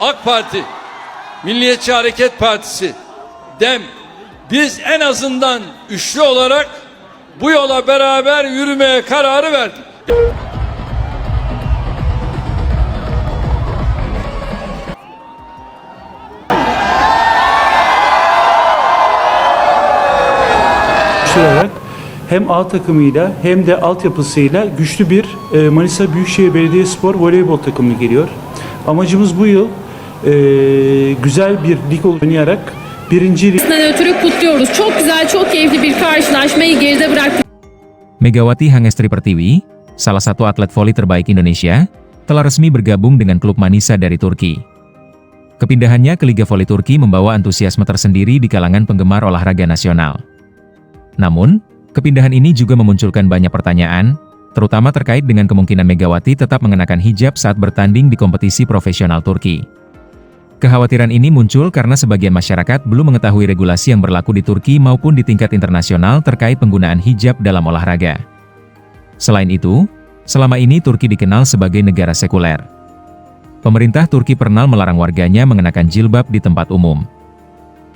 AK Parti, Milliyetçi Hareket Partisi, DEM, biz en azından üçlü olarak bu yola beraber yürümeye kararı verdik. Olarak hem A takımıyla hem de altyapısıyla güçlü bir Manisa Büyükşehir Belediyespor voleybol takımı geliyor. Amacımız bu yıl güzel bir lig oynayarak birinci ötürü kutluyoruz. Çok güzel, çok keyifli bir karşılaşmayı geride bıraktık. Megawati Hangestri Pertiwi, salah satu atlet voli terbaik Indonesia, telah resmi bergabung dengan klub Manisa dari Turki. Kepindahannya ke Liga Voli Turki membawa antusiasme tersendiri di kalangan penggemar olahraga nasional. Namun, kepindahan ini juga memunculkan banyak pertanyaan, terutama terkait dengan kemungkinan Megawati tetap mengenakan hijab saat bertanding di kompetisi profesional Turki. Kekhawatiran ini muncul karena sebagian masyarakat belum mengetahui regulasi yang berlaku di Turki maupun di tingkat internasional terkait penggunaan hijab dalam olahraga. Selain itu, selama ini Turki dikenal sebagai negara sekuler. Pemerintah Turki pernah melarang warganya mengenakan jilbab di tempat umum.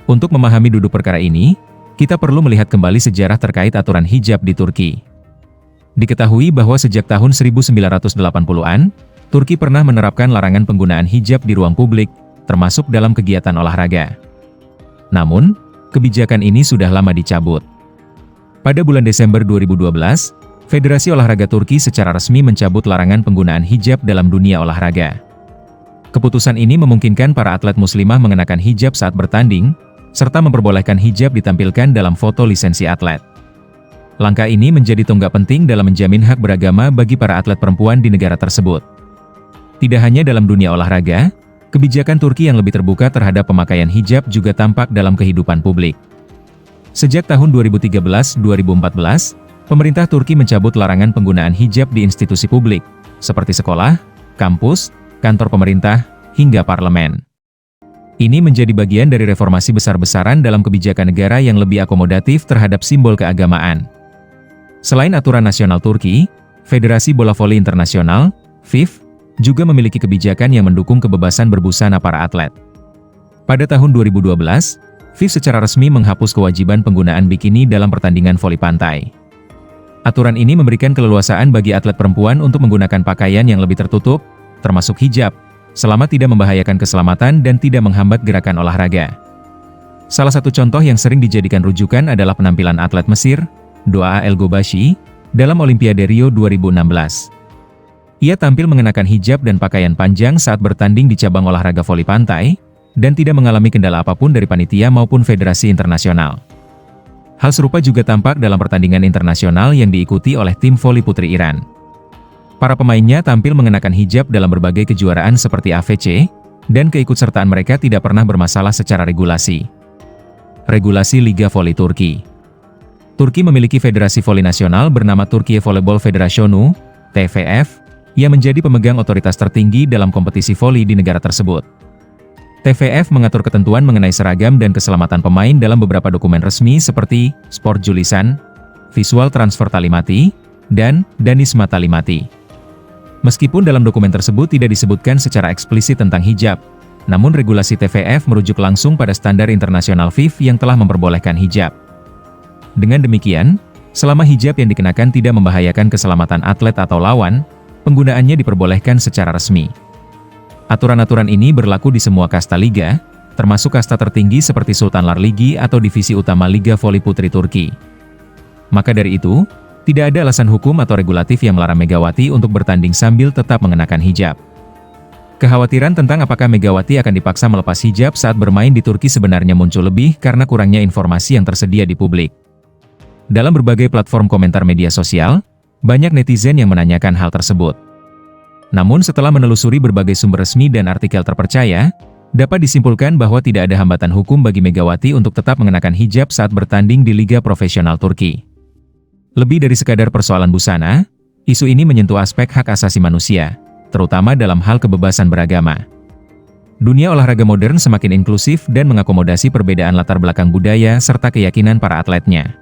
Untuk memahami duduk perkara ini, kita perlu melihat kembali sejarah terkait aturan hijab di Turki. Diketahui bahwa sejak tahun 1980-an, Turki pernah menerapkan larangan penggunaan hijab di ruang publik, termasuk dalam kegiatan olahraga. Namun, kebijakan ini sudah lama dicabut. Pada bulan Desember 2012, Federasi Olahraga Turki secara resmi mencabut larangan penggunaan hijab dalam dunia olahraga. Keputusan ini memungkinkan para atlet muslimah mengenakan hijab saat bertanding, serta memperbolehkan hijab ditampilkan dalam foto lisensi atlet. Langkah ini menjadi tonggak penting dalam menjamin hak beragama bagi para atlet perempuan di negara tersebut. Tidak hanya dalam dunia olahraga, kebijakan Turki yang lebih terbuka terhadap pemakaian hijab juga tampak dalam kehidupan publik. Sejak tahun 2013-2014, pemerintah Turki mencabut larangan penggunaan hijab di institusi publik, seperti sekolah, kampus, kantor pemerintah, hingga parlemen. Ini menjadi bagian dari reformasi besar-besaran dalam kebijakan negara yang lebih akomodatif terhadap simbol keagamaan. Selain aturan nasional Turki, Federasi Bola Voli Internasional, FIF, juga memiliki kebijakan yang mendukung kebebasan berbusana para atlet. Pada tahun 2012, FIF secara resmi menghapus kewajiban penggunaan bikini dalam pertandingan voli pantai. Aturan ini memberikan keleluasaan bagi atlet perempuan untuk menggunakan pakaian yang lebih tertutup, termasuk hijab, selama tidak membahayakan keselamatan dan tidak menghambat gerakan olahraga. Salah satu contoh yang sering dijadikan rujukan adalah penampilan atlet Mesir, Doa El Gobashi, dalam Olimpiade Rio 2016. Ia tampil mengenakan hijab dan pakaian panjang saat bertanding di cabang olahraga voli pantai, dan tidak mengalami kendala apapun dari panitia maupun federasi internasional. Hal serupa juga tampak dalam pertandingan internasional yang diikuti oleh tim voli putri Iran. Para pemainnya tampil mengenakan hijab dalam berbagai kejuaraan seperti AVC, dan keikutsertaan mereka tidak pernah bermasalah secara regulasi. Regulasi Liga Voli Turki. Turki memiliki federasi voli nasional bernama Turkiye Voleybol Federasyonu, TVF, yang menjadi pemegang otoritas tertinggi dalam kompetisi voli di negara tersebut. TVF mengatur ketentuan mengenai seragam dan keselamatan pemain dalam beberapa dokumen resmi seperti Sport Julisan, Visual Transfer Talimati, dan Danisma Talimati. Meskipun dalam dokumen tersebut tidak disebutkan secara eksplisit tentang hijab, namun regulasi TVF merujuk langsung pada standar internasional FIF yang telah memperbolehkan hijab. Dengan demikian, selama hijab yang dikenakan tidak membahayakan keselamatan atlet atau lawan, penggunaannya diperbolehkan secara resmi. Aturan-aturan ini berlaku di semua kasta liga, termasuk kasta tertinggi seperti Sultan Larligi atau divisi utama Liga Voli Putri Turki. Maka dari itu, tidak ada alasan hukum atau regulatif yang melarang Megawati untuk bertanding sambil tetap mengenakan hijab. Kekhawatiran tentang apakah Megawati akan dipaksa melepas hijab saat bermain di Turki sebenarnya muncul lebih karena kurangnya informasi yang tersedia di publik. Dalam berbagai platform komentar media sosial, banyak netizen yang menanyakan hal tersebut. Namun setelah menelusuri berbagai sumber resmi dan artikel terpercaya, dapat disimpulkan bahwa tidak ada hambatan hukum bagi Megawati untuk tetap mengenakan hijab saat bertanding di Liga Profesional Turki. Lebih dari sekadar persoalan busana, isu ini menyentuh aspek hak asasi manusia, terutama dalam hal kebebasan beragama. Dunia olahraga modern semakin inklusif dan mengakomodasi perbedaan latar belakang budaya serta keyakinan para atletnya.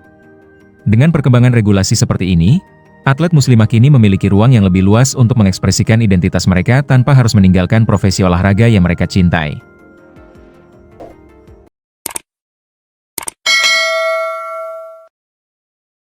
Dengan perkembangan regulasi seperti ini, Atlet muslimah kini memiliki ruang yang lebih luas untuk mengekspresikan identitas mereka tanpa harus meninggalkan profesi olahraga yang mereka cintai.